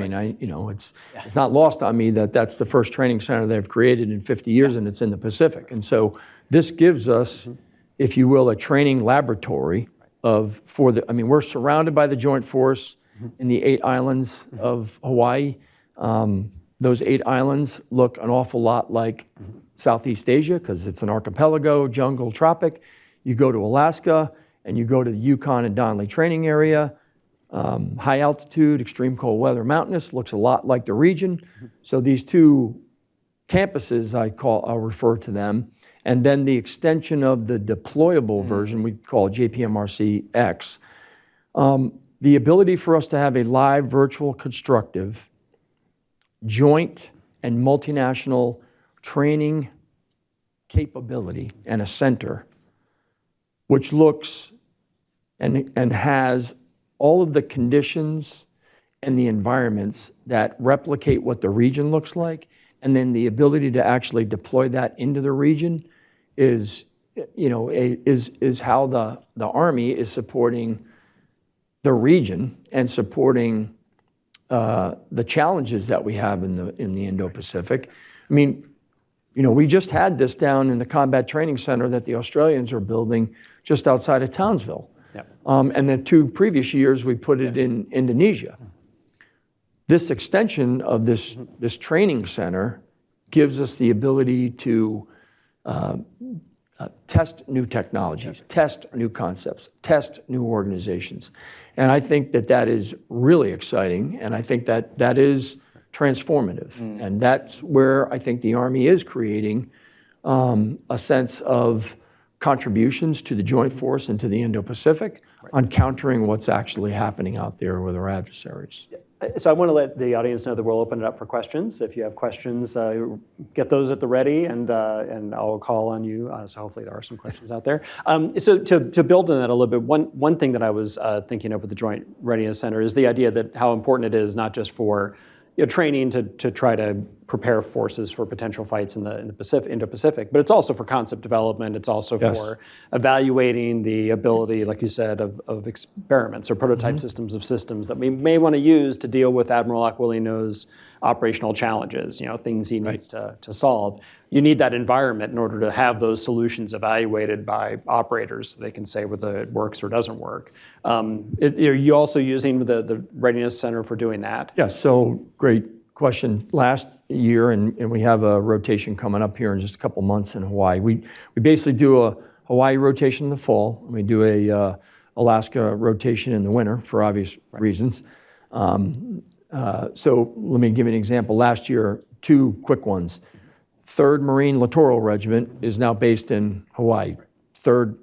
It's not lost on me that that's the first training center they've created in 50 years, and it's in the Pacific. And so this gives us, if you will, a training laboratory we're surrounded by the joint force in the 8 islands of Hawaii. Those 8 islands look an awful lot like Southeast Asia, because it's an archipelago, jungle, tropic. You go to Alaska, and you go to the Yukon and Donley training area. High altitude, extreme cold weather, mountainous, looks a lot like the region. So these 2 campuses, I'll refer to them, and then the extension of the deployable version, we call JPMRC-X. The ability for us to have a live, virtual, constructive, joint, and multinational training capability and a center, which looks and has all of the conditions and the environments that replicate what the region looks like, and then the ability to actually deploy that into the region is how the Army is supporting the region and supporting the challenges that we have in the Indo-Pacific. We just had this down in the Combat Training Center that the Australians are building just outside of Townsville. Yep. And the 2 previous years we put it in Indonesia. This extension of this training center gives us the ability to test new technologies, test new concepts, test new organizations. And I think that is really exciting, and I think that is transformative. And that's where I think the Army is creating a sense of contributions to the joint force and to the Indo-Pacific on countering what's actually happening out there with our adversaries. So I want to let the audience know that we'll open it up for questions. If you have questions, get those at the ready, and I'll call on you. So hopefully there are some questions out there. So to build on that a little bit, one thing that I was thinking of with the Joint Readiness Center is the idea that how important it is not just for training to try to prepare forces for potential fights in the Pacific, Indo-Pacific, but it's also for concept development. It's also for evaluating the ability, like you said, of experiments or prototype systems of systems that we may want to use to deal with Admiral Aquilino's operational challenges, things he needs to solve. You need that environment in order to have those solutions evaluated by operators so they can say whether it works or doesn't work. Are you also using the Readiness Center for doing that? Yes, so great question. Last year, and we have a rotation coming up here in just a couple months in Hawaii. We basically do a Hawaii rotation in the fall, and we do a Alaska rotation in the winter for obvious reasons. So let me give you an example. Last year, two quick ones. 3rd Marine Littoral Regiment is now based in Hawaii. 3rd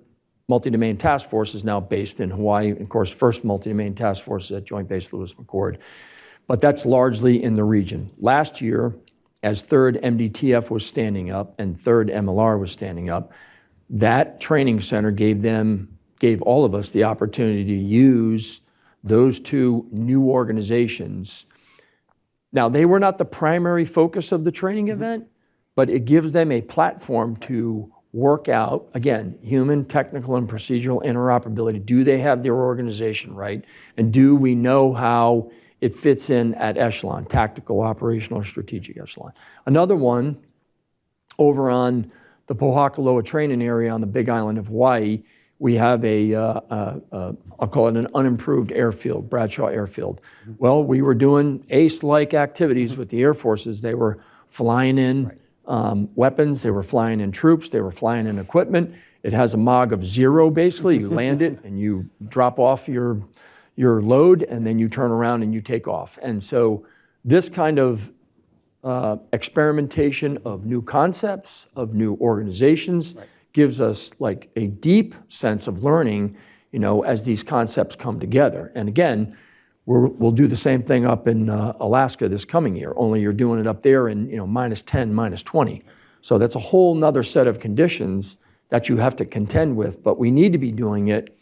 Multi-Domain Task Force is now based in Hawaii. Of course, 1st Multi-Domain Task Force is at Joint Base Lewis-McChord. But that's largely in the region. Last year, as 3rd MDTF was standing up and 3rd MLR was standing up, that training center gave all of us the opportunity to use those two new organizations. Now, they were not the primary focus of the training event, but it gives them a platform to work out, again, human, technical, and procedural interoperability. Do they have their organization right? And do we know how it fits in at echelon, tactical, operational, strategic echelon? Another one, over on the Pohakaloa training area on the Big Island of Hawaii, we have I'll call it an unimproved airfield, Bradshaw Airfield. Well, we were doing ACE-like activities with the Air Forces. They were flying in weapons, they were flying in troops, they were flying in equipment. It has a MOG of 0, basically. You land it and you drop off your load, and then you turn around and you take off. And so this kind of experimentation of new concepts, of new organizations, gives us like a deep sense of learning, as these concepts come together. And again, we'll do the same thing up in Alaska this coming year, only you're doing it up there in -10, -20. So that's a whole nother set of conditions that you have to contend with, but we need to be doing it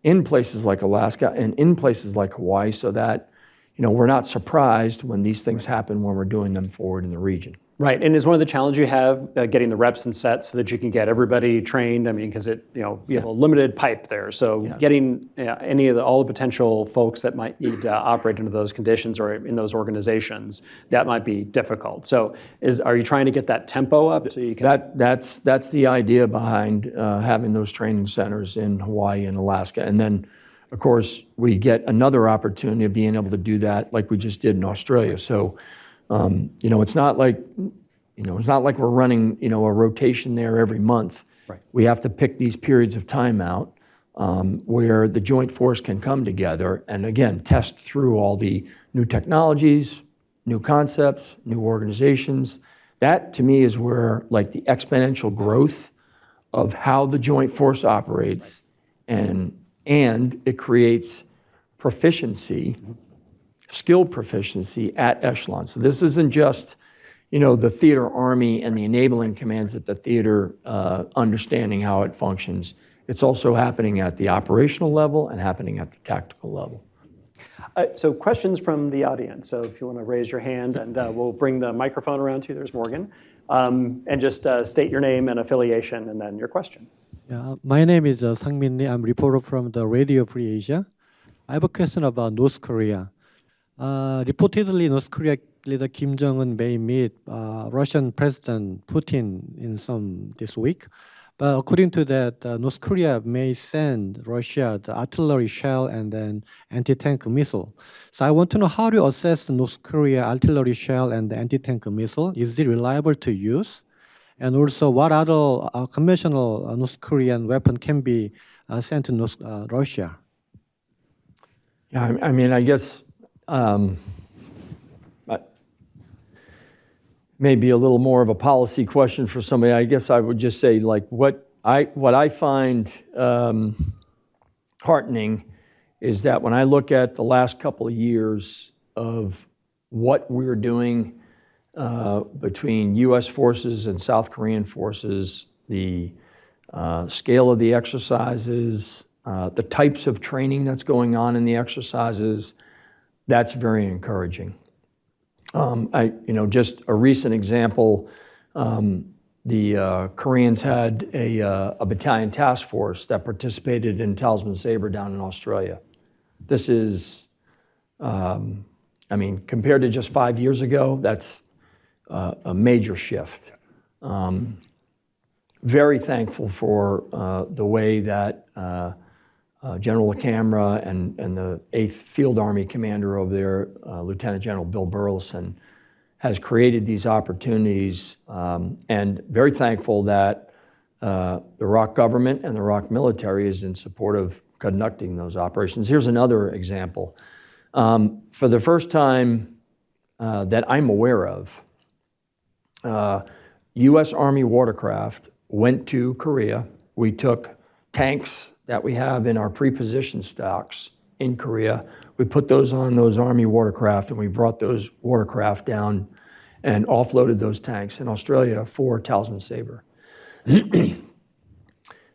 in places like Alaska and in places like Hawaii so that we're not surprised when these things happen when we're doing them forward in the region. Right, and is one of the challenges you have getting the reps and sets so that you can get everybody trained? I mean, because you have a limited pipe there, so getting all the potential folks that might need to operate under those conditions or in those organizations, that might be difficult. So, are you trying to get that tempo up so you can? That's the idea behind having those training centers in Hawaii and Alaska, and then, of course, we get another opportunity of being able to do that like we just did in Australia. So. It's not like we're running, a rotation there every month. Right. We have to pick these periods of time out where the joint force can come together and, again, test through all the new technologies, new concepts, new organizations. That, to me, is where, like, the exponential growth of how the joint force operates, and it creates proficiency, skilled proficiency at echelon. So this isn't just, the theater army and the enabling commands at the theater understanding how it functions. It's also happening at the operational level and happening at the tactical level. So questions from the audience. So if you want to raise your hand, and we'll bring the microphone around to you. There's Morgan. And just state your name and affiliation and then your question. Yeah, my name is Sang-min Lee. I'm a reporter from the Radio Free Asia. I have a question about North Korea. Reportedly, North Korea leader Kim Jong-un may meet Russian President Putin this week. But according to that, North Korea may send Russia the artillery shell and then anti-tank missile. So I want to know, how do you assess the North Korea artillery shell and the anti-tank missile? Is it reliable to use? And also, what other conventional North Korean weapon can be sent to Russia? Yeah, I mean, I guess maybe a little more of a policy question for somebody. I guess I would just say, like, what I find heartening is that when I look at the last couple of years of what we're doing between U.S. forces and South Korean forces, the scale of the exercises, the types of training that's going on in the exercises, that's very encouraging. Just a recent example, the Koreans had a battalion task force that participated in Talisman Sabre down in Australia. This is, compared to just 5 years ago, that's a major shift. Very thankful for the way that General LaCamera and the 8th Field Army Commander over there, Lieutenant General Bill Burleson, has created these opportunities, and very thankful that the Iraq government and the Iraq military is in support of conducting those operations. Here's another example. For the first time that I'm aware of, U.S. Army watercraft went to Korea. We took tanks that we have in our pre-positioned stocks in Korea. We put those on those Army watercraft, and we brought those watercraft down and offloaded those tanks in Australia for Talisman Sabre.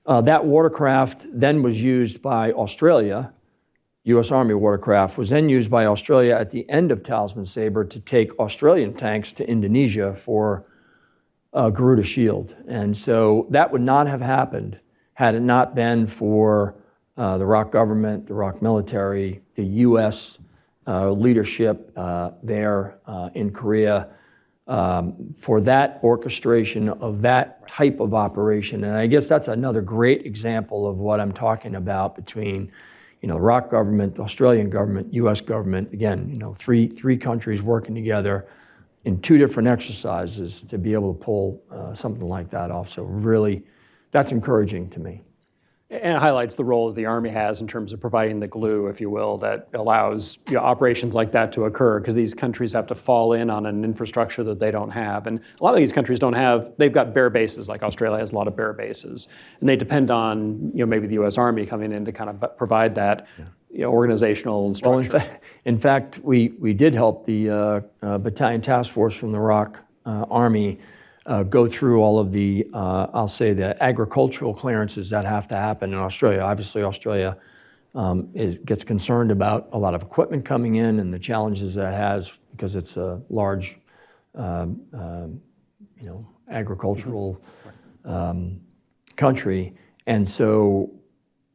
That watercraft then was used by Australia. U.S. Army watercraft was then used by Australia at the end of Talisman Sabre to take Australian tanks to Indonesia for Garuda Shield. And so that would not have happened had it not been for the Iraq government, the Iraq military, the U.S. Leadership there in Korea, for that orchestration of that type of operation. And I guess that's another great example of what I'm talking about between the Iraq government, the Australian government, U.S. government, again, three countries working together in 2 different exercises to be able to pull something like that off. So really, that's encouraging to me. And it highlights the role that the Army has in terms of providing the glue, if you will, that allows operations like that to occur, because these countries have to fall in on an infrastructure that they don't have. And a lot of these countries don't have, they've got bare bases, like Australia has a lot of bare bases. And they depend on maybe the U.S. Army coming in to kind of provide that organizational structure. Well, in fact, we did help the battalion task force from the Iraq Army go through all of the, I'll say, the agricultural clearances that have to happen in Australia. Obviously, Australia gets concerned about a lot of equipment coming in and the challenges that it has because it's a large, agricultural country. And so,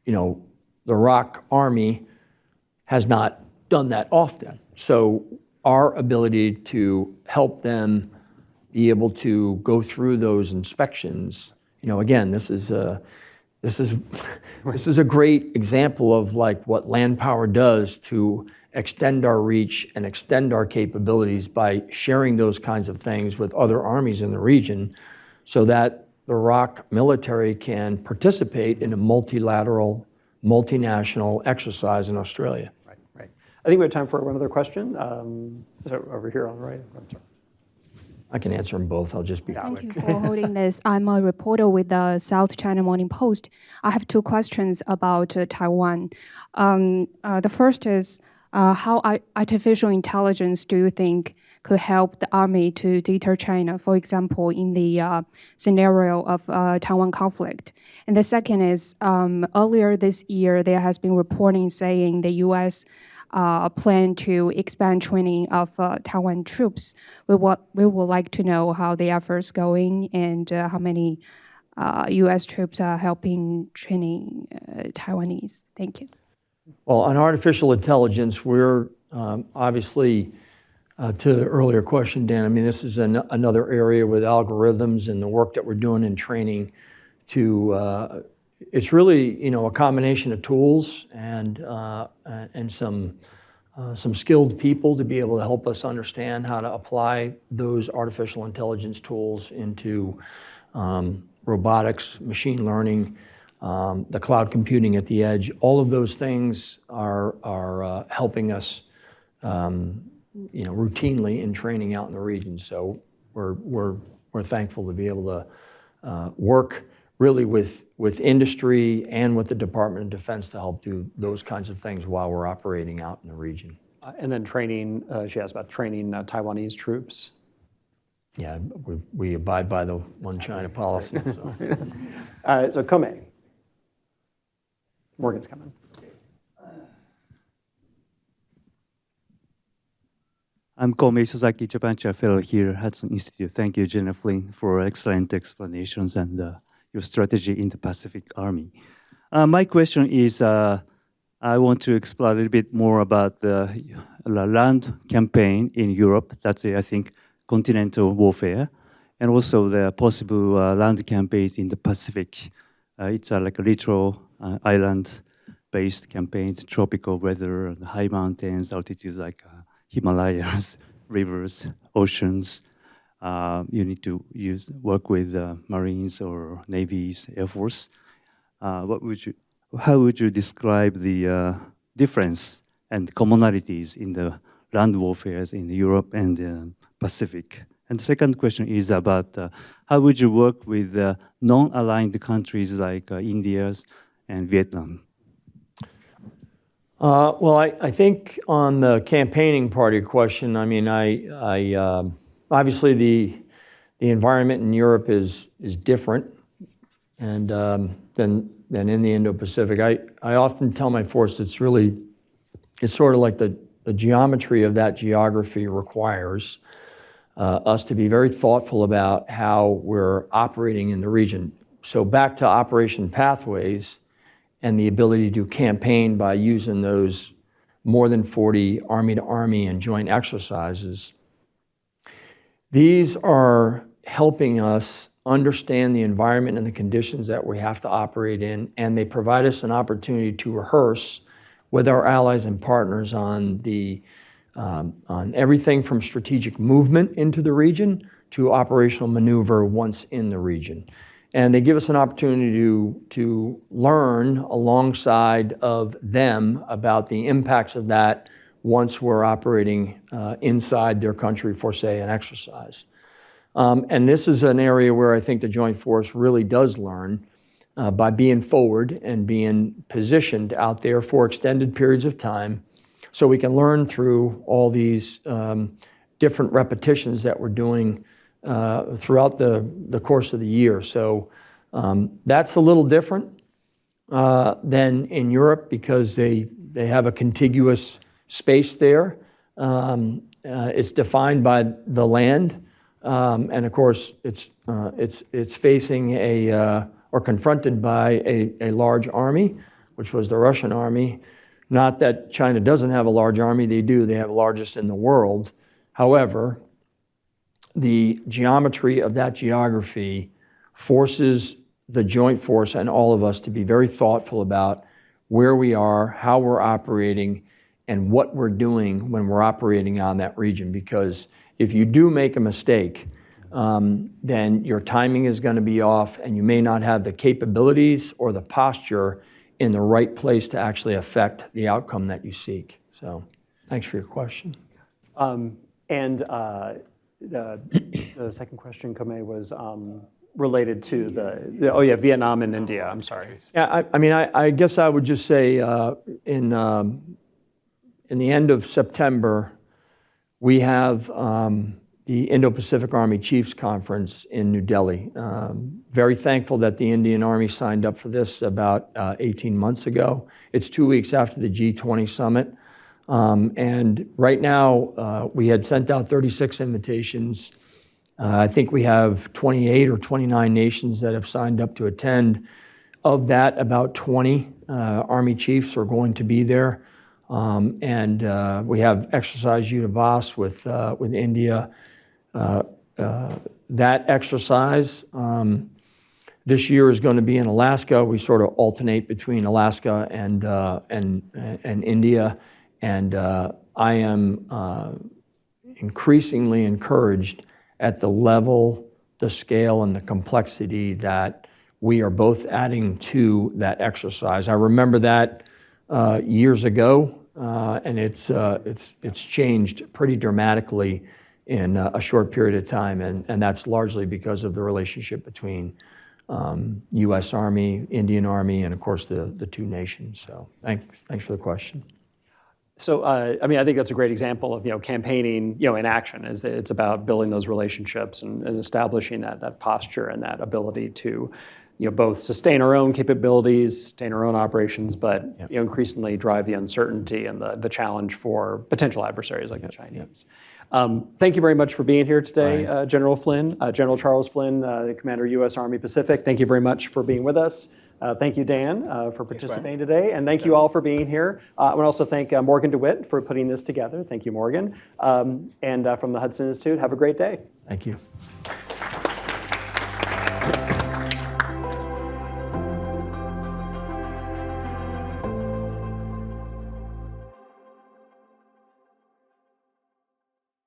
the Iraq Army has not done that often. So our ability to help them be able to go through those inspections, again, this is a great example of like what land power does to extend our reach and extend our capabilities by sharing those kinds of things with other armies in the region, so that the Iraq military can participate in a multilateral, multinational exercise in Australia. Right. I think we have time for one other question. Over here on the right. I'm sorry. I can answer them both. I'll just be quick. Thank you for holding this. I'm a reporter with the South China Morning Post. I have 2 questions about Taiwan. The first is, how artificial intelligence do you think could help the Army to deter China, for example, in the scenario of Taiwan conflict? And the second is, earlier this year, there has been reporting saying the U.S. Plan to expand training of Taiwan troops. We would like to know how the efforts going and how many U.S. troops are helping training Taiwanese. Thank you. Well, on artificial intelligence, we're obviously, to the earlier question, Dan, this is another area with algorithms and the work that we're doing in training to, it's really, a combination of tools and some skilled people to be able to help us understand how to apply those artificial intelligence tools into robotics, machine learning, the cloud computing at the edge. All of those things are helping us, routinely in training out in the region. So we're thankful to be able to work really with industry and with the Department of Defense to help do those kinds of things while we're operating out in the region. And then training, she asked about training Taiwanese troops. Yeah, we abide by the one China policy. So, so Kome. Morgan's coming. I'm Komei Sasaki, Japan Chair Fellow here at Hudson Institute. Thank you, General Flynn, for excellent explanations and your strategy in the Pacific Army. My question is, I want to explore a little bit more about the land campaign in Europe. That's, I think, continental warfare, and also the possible land campaigns in the Pacific. It's like a littoral island-based campaigns, tropical weather, high mountains, altitudes like Himalayas, rivers, oceans. You need to work with Marines or Navies, Air Force. How would you describe the difference and commonalities in the land warfares in Europe and the Pacific? And the second question is about how would you work with non-aligned countries like India and Vietnam? Well, I think on the campaigning part of your question, I mean, obviously the environment in Europe is different and than in the Indo-Pacific. I often tell my force it's sort of like the geometry of that geography requires us to be very thoughtful about how we're operating in the region. So back to Operation Pathways and the ability to campaign by using those more than 40 Army-to-Army and joint exercises. These are helping us understand the environment and the conditions that we have to operate in, and they provide us an opportunity to rehearse with our allies and partners on everything from strategic movement into the region to operational maneuver once in the region. And they give us an opportunity to learn alongside of them about the impacts of that once we're operating inside their country for, say, an exercise. And this is an area where I think the Joint Force really does learn by being forward and being positioned out there for extended periods of time, so we can learn through all these different repetitions that we're doing throughout the course of the year. So that's a little different than in Europe because they have a contiguous space there. It's defined by the land, and of course it's facing or confronted by a large army, which was the Russian army. Not that China doesn't have a large army, they do. They have the largest in the world. However, the geometry of that geography forces the Joint Force and all of us to be very thoughtful about where we are, how we're operating, and what we're doing when we're operating on that region. Because if you do make a mistake, then your timing is going to be off and you may not have the capabilities or the posture in the right place to actually affect the outcome that you seek. So thanks for your question. The second question, Komei, was related to Vietnam and India. I'm sorry. Yeah, I mean, I guess I would just say in the end of September, we have the Indo-Pacific Army Chiefs Conference in New Delhi. Very thankful that the Indian Army signed up for this about 18 months ago. It's 2 weeks after the G20 summit. And right now, we had sent out 36 invitations. I think we have 28 or 29 nations that have signed up to attend. Of that, about 20 Army chiefs are going to be there. And we have exercise UTAVAS with India. That exercise this year is going to be in Alaska. We sort of alternate between Alaska and India. And I am increasingly encouraged at the level, the scale, and the complexity that we are both adding to that exercise. I remember that years ago, and it's changed pretty dramatically in a short period of time, and that's largely because of the relationship between U.S. Army, Indian Army, and of course the two nations. So thanks for the question. So, I mean, I think that's a great example of, campaigning, in action. It's about building those relationships and establishing that posture and that ability to, both sustain our own capabilities, sustain our own operations, but increasingly drive the uncertainty and the challenge for potential adversaries like the Chinese. Thank you very much for being here today, General Flynn. General Charles Flynn, the Commander, U.S. Army Pacific. Thank you very much for being with us. Thank you, Dan, for participating today. And thank you all for being here. I want to also thank Morgan DeWitt for putting this together. Thank you, Morgan. And from the Hudson Institute, have a great day. Thank you.